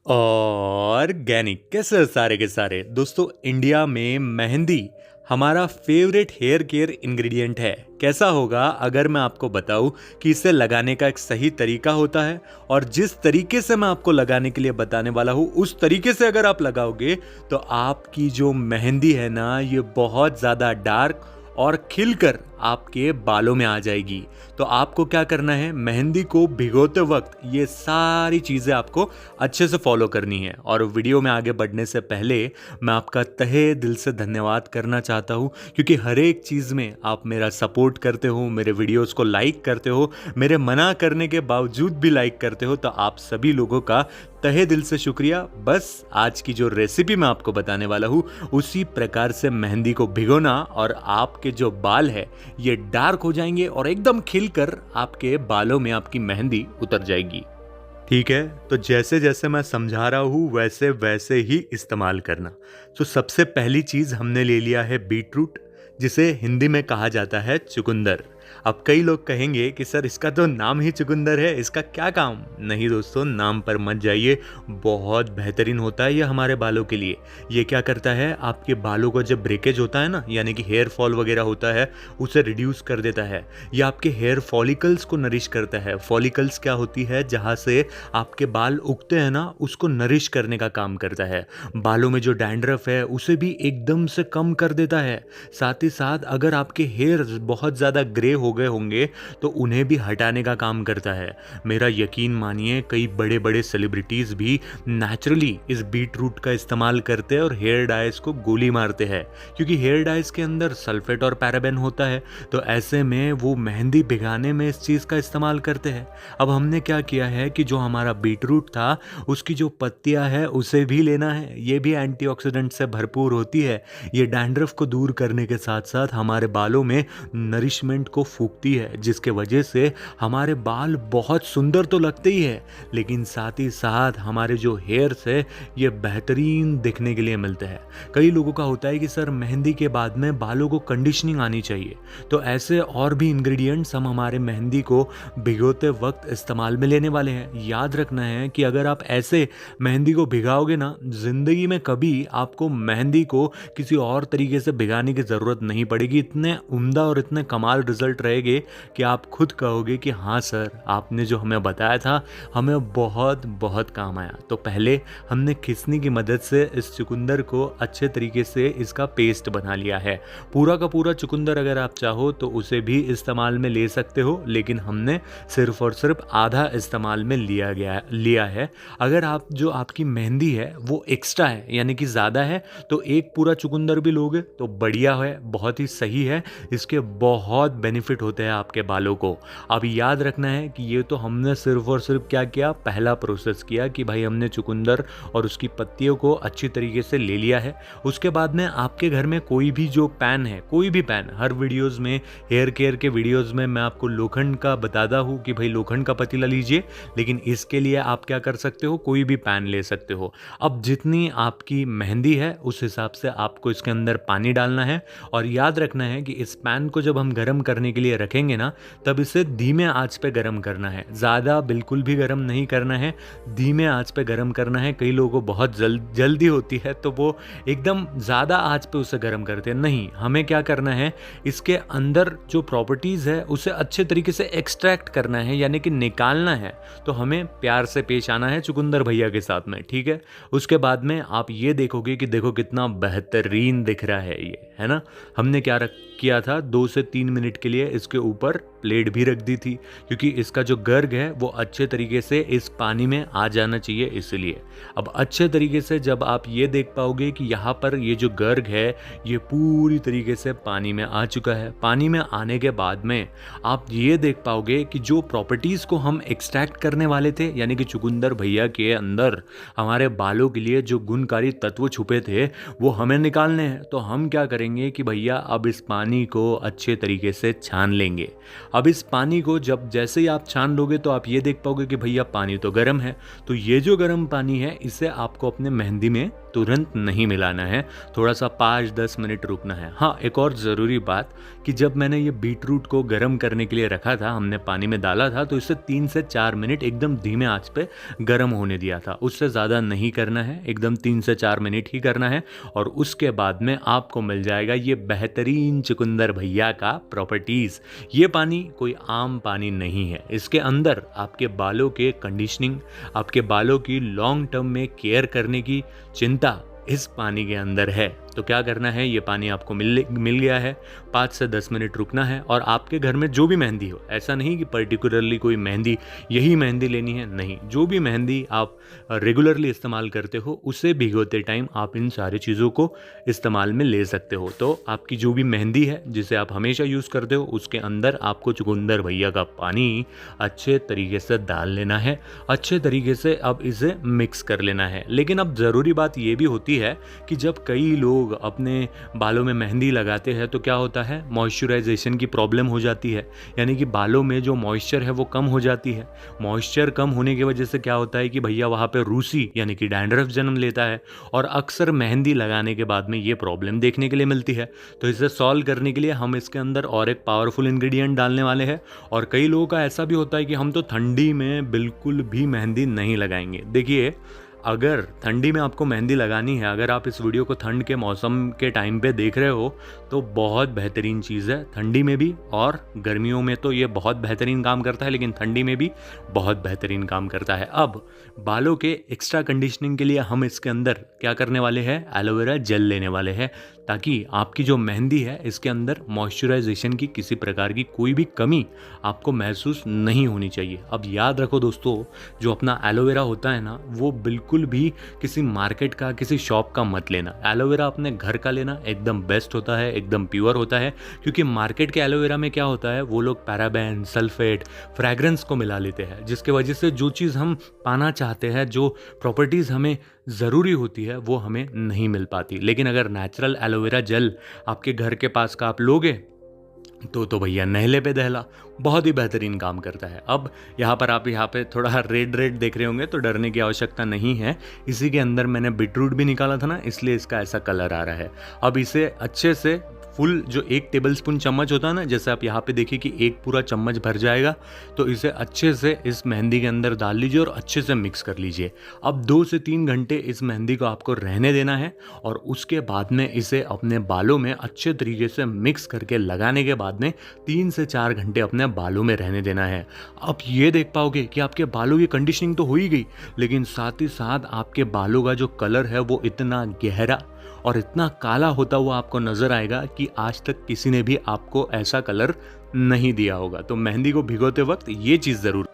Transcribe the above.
Organic कैसे हैं सारे के सारे दोस्तों। इंडिया में मेहंदी हमारा फेवरेट हेयर केयर इंग्रेडिएंट है। कैसा होगा अगर मैं आपको बताऊं कि इसे लगाने का एक सही तरीका होता है, और जिस तरीके से मैं आपको लगाने के लिए बताने वाला हूं उस तरीके से अगर आप लगाओगे तो आपकी जो मेहंदी है ना, ये बहुत ज़्यादा डार्क और खिलकर आपके बालों में आ जाएगी। तो आपको क्या करना है, मेहंदी को भिगोते वक्त ये सारी चीज़ें आपको अच्छे से फॉलो करनी है। और वीडियो में आगे बढ़ने से पहले मैं आपका तहे दिल से धन्यवाद करना चाहता हूँ, क्योंकि हर एक चीज़ में आप मेरा सपोर्ट करते हो, मेरे वीडियोस को लाइक करते हो, मेरे मना करने के बावजूद भी लाइक करते हो। तो आप सभी लोगों का तहे दिल से शुक्रिया। बस आज की जो रेसिपी मैं आपको बताने वाला हूँ उसी प्रकार से मेहंदी को भिगोना, और आपके जो बाल है ये डार्क हो जाएंगे और एकदम खिलकर आपके बालों में आपकी मेहंदी उतर जाएगी। ठीक है, तो जैसे जैसे मैं समझा रहा हूँ वैसे वैसे ही इस्तेमाल करना। तो सबसे पहली चीज़ हमने ले लिया है बीटरूट, जिसे हिंदी में कहा जाता है चुकंदर। अब कई लोग कहेंगे कि सर इसका तो नाम ही चुकंदर है, इसका क्या काम। नहीं दोस्तों, नाम पर मत जाइए, बहुत बेहतरीन होता है ये हमारे बालों के लिए। ये क्या करता है, आपके बालों को जब ब्रेकेज होता है ना, यानी कि हेयर फॉल वगैरह होता है, उसे रिड्यूस कर देता है। ये आपके हेयर फॉलिकल्स को नरिश करता है। फॉलिकल्स क्या होती है, जहाँ से आपके बाल उगते हैं ना, उसको नरिश करने का काम करता है। बालों में जो डैंड्रफ है उसे भी एकदम से कम कर देता है। साथ ही साथ अगर आपके हेयर बहुत ज़्यादा ग्रे हो गए होंगे तो उन्हें भी हटाने का काम करता है। मेरा यकीन मानिए, कई बड़े बड़े सेलिब्रिटीज़ भी नेचुरली इस बीट रूट का इस्तेमाल करते हैं और हेयर डाइज को गोली मारते हैं, क्योंकि हेयर डाइज के अंदर सल्फेट और पैराबेन होता है। तो ऐसे में वो मेहंदी भिगाने में इस चीज़ का इस्तेमाल करते हैं। अब हमने क्या किया है कि जो हमारा बीट रूट था उसकी जो पत्तियां है उसे भी लेना है। ये भी एंटीऑक्सीडेंट से भरपूर होती है। ये डैंड्रफ को दूर करने के साथ साथ हमारे बालों में नरिशमेंट को फूकती है, जिसके वजह से हमारे बाल बहुत सुंदर तो लगते ही है, लेकिन साथ ही साथ हमारे जो हेयर्स है ये बेहतरीन दिखने के लिए मिलते हैं। कई लोगों का होता है कि सर मेहंदी के बाद में बालों को कंडीशनिंग आनी चाहिए। तो ऐसे और भी इंग्रेडिएंट्स हम हमारे मेहंदी को भिगोते वक्त इस्तेमाल में लेने वाले हैं। याद रखना है कि अगर आप ऐसे मेहंदी को भिगाओगे ना, जिंदगी में कभी आपको मेहंदी को किसी और तरीके से भिगाने की ज़रूरत नहीं पड़ेगी। इतने उम्दा और इतने कमाल रिजल्ट रहेंगे कि आप खुद कहोगे कि हाँ सर, आपने जो हमें बताया था हमें बहुत बहुत काम आया। तो पहले हमने खिसनी की मदद से इस चुकंदर को अच्छे तरीके से इसका पेस्ट बना लिया है। पूरा का पूरा चुकंदर अगर आप चाहो तो उसे भी इस्तेमाल में ले सकते हो, लेकिन हमने सिर्फ और सिर्फ आधा इस्तेमाल में लिया है। अगर आप जो आपकी मेहंदी है वो एक्स्ट्रा है, यानी कि ज़्यादा है, तो एक पूरा चुकंदर भी लोगे तो बढ़िया है, बहुत ही सही है। इसके बहुत बेनिफिट होते हैं आपके बालों को। अब याद रखना है कि ये तो हमने सिर्फ और सिर्फ क्या किया, पहला प्रोसेस किया कि भाई हमने चुकंदर और उसकी पत्तियों को अच्छी तरीके से ले लिया है। उसके बाद में आपके घर में कोई भी जो पैन है, कोई भी पैन, हर वीडियोज़ में, हेयर केयर के वीडियोज़ में मैं आपको लोखंड का बताता हूँ कि भाई लोखंड का पतीला लीजिए, लेकिन इसके लिए आप क्या कर सकते हो, कोई भी पैन ले सकते हो। अब जितनी आपकी मेहंदी है उस हिसाब से आपको इसके अंदर पानी डालना है, और याद रखना है कि इस पैन को जब हम गर्म करने के लिए रखेंगे ना, तब इसे धीमे आंच पे गर्म करना है। ज़्यादा बिल्कुल भी गर्म नहीं करना है, धीमे आंच पे गर्म करना है। कई लोगों को बहुत जल्दी होती है तो वो एकदम ज़्यादा आंच पे उसे गर्म करते हैं। नहीं, हमें क्या करना है, इसके अंदर जो प्रॉपर्टीज़ है उसे अच्छे तरीके से एक्सट्रैक्ट करना है, यानी कि निकालना है। तो हमें प्यार से पेश आना है चुकंदर भैया के साथ में, ठीक है। उसके बाद में आप ये देखोगे कि देखो कितना बेहतरीन दिख रहा है ये, है ना। हमने क्या किया था, 2 से 3 मिनट के लिए इसके ऊपर प्लेट भी रख दी थी, क्योंकि इसका जो गर्ग है वो अच्छे तरीके से इस पानी में आ जाना चाहिए, इसलिए। अब अच्छे तरीके से जब आप ये देख पाओगे कि यहाँ पर ये जो गर्ग है ये पूरी तरीके से पानी में आ चुका है। पानी में आने के बाद में आप ये देख पाओगे कि जो प्रॉपर्टीज़ को हम एक्सट्रैक्ट करने वाले थे, यानी कि चुकंदर भैया के अंदर हमारे बालों के लिए जो गुणकारी तत्व छुपे थे वो हमें निकालने हैं। तो हम क्या करेंगे कि भैया अब इस पानी को अच्छे तरीके से छान लेंगे। अब इस पानी को जब जैसे ही आप छान लोगे तो आप ये देख पाओगे कि भैया पानी तो गर्म है। तो ये जो गर्म पानी है इसे आपको अपने मेहंदी में तुरंत नहीं मिलाना है, थोड़ा सा 5-10 मिनट रुकना है। हाँ, एक और ज़रूरी बात कि जब मैंने ये बीट रूट को गर्म करने के लिए रखा था, हमने पानी में डाला था, तो इसे 3 से 4 मिनट एकदम धीमे आंच पे गर्म होने दिया था। उससे ज़्यादा नहीं करना है, एकदम 3 से 4 मिनट ही करना है। और उसके बाद में आपको मिल जाएगा ये बेहतरीन चुकंदर भैया का प्रॉपर्टीज़। ये पानी कोई आम पानी नहीं है, इसके अंदर आपके बालों के कंडीशनिंग, आपके बालों की लॉन्ग टर्म में केयर करने की चिंता इस पानी के अंदर है। तो क्या करना है, ये पानी आपको मिल गया है, 5 से 10 मिनट रुकना है। और आपके घर में जो भी मेहंदी हो, ऐसा नहीं कि पर्टिकुलरली कोई मेहंदी यही मेहंदी लेनी है, नहीं, जो भी मेहंदी आप रेगुलरली इस्तेमाल करते हो उसे भिगोते टाइम आप इन सारी चीज़ों को इस्तेमाल में ले सकते हो। तो आपकी जो भी मेहंदी है जिसे आप हमेशा यूज़ करते हो उसके अंदर आपको चुकंदर भैया का पानी अच्छे तरीके से डाल लेना है, अच्छे तरीके से अब इसे मिक्स कर लेना है। लेकिन अब ज़रूरी बात ये भी होती है कि जब कई लोग अपने बालों में मेहंदी लगाते हैं तो क्या होता है, मॉइस्चराइजेशन की प्रॉब्लम हो जाती है, यानी कि बालों में जो मॉइस्चर है वो कम हो जाती है। मॉइस्चर कम होने की वजह से क्या होता है कि भैया वहाँ पे रूसी यानी कि डैंड्रफ जन्म लेता है, और अक्सर मेहंदी लगाने के बाद में ये प्रॉब्लम देखने के लिए मिलती है। तो इसे सॉल्व करने के लिए हम इसके अंदर और एक पावरफुल इंग्रेडिएंट डालने वाले हैं। और कई लोगों का ऐसा भी होता है कि हम तो ठंडी में बिल्कुल भी मेहंदी नहीं लगाएंगे। देखिए, अगर ठंडी में आपको मेहंदी लगानी है, अगर आप इस वीडियो को ठंड के मौसम के टाइम पे देख रहे हो तो बहुत बेहतरीन चीज़ है। ठंडी में भी और गर्मियों में तो ये बहुत बेहतरीन काम करता है, लेकिन ठंडी में भी बहुत बेहतरीन काम करता है। अब बालों के एक्स्ट्रा कंडीशनिंग के लिए हम इसके अंदर क्या करने वाले हैं, एलोवेरा जेल लेने वाले हैं, ताकि आपकी जो मेहंदी है इसके अंदर मॉइस्चराइजेशन की किसी प्रकार की कोई भी कमी आपको महसूस नहीं होनी चाहिए। अब याद रखो दोस्तों, जो अपना एलोवेरा होता है ना, वो बिल्कुल भी किसी मार्केट का, किसी शॉप का मत लेना। एलोवेरा अपने घर का लेना एकदम बेस्ट होता है, एकदम प्योर होता है। क्योंकि मार्केट के एलोवेरा में क्या होता है, वो लोग पैराबेन, सल्फेट, फ्रैग्रेंस को मिला लेते हैं, जिसके वजह से जो चीज़ हम पाना चाहते हैं, जो प्रॉपर्टीज़ हमें ज़रूरी होती है, वो हमें नहीं मिल पाती। लेकिन अगर नेचुरल एलोवेरा जेल आपके घर के पास का आप लोगे तो भैया नहले पे दहला, बहुत ही बेहतरीन काम करता है। अब यहाँ पर आप यहाँ पे थोड़ा रेड रेड देख रहे होंगे, तो डरने की आवश्यकता नहीं है। इसी के अंदर मैंने बीटरूट भी निकाला था ना, इसलिए इसका ऐसा कलर आ रहा है। अब इसे अच्छे से फुल जो 1 टेबलस्पून चम्मच होता है ना, जैसे आप यहाँ पे देखिए कि 1 पूरा चम्मच भर जाएगा, तो इसे अच्छे से इस मेहंदी के अंदर डाल लीजिए और अच्छे से मिक्स कर लीजिए। अब 2 से 3 घंटे इस मेहंदी को आपको रहने देना है, और उसके बाद में इसे अपने बालों में अच्छे तरीके से मिक्स करके लगाने के बाद में 3 से 4 घंटे अपने बालों में रहने देना है। आप ये देख पाओगे कि आपके बालों की कंडीशनिंग तो हो ही गई, लेकिन साथ ही साथ आपके बालों का जो कलर है वो इतना गहरा और इतना काला होता हुआ आपको नजर आएगा कि आज तक किसी ने भी आपको ऐसा कलर नहीं दिया होगा। तो मेहंदी को भिगोते वक्त ये चीज़ ज़रूर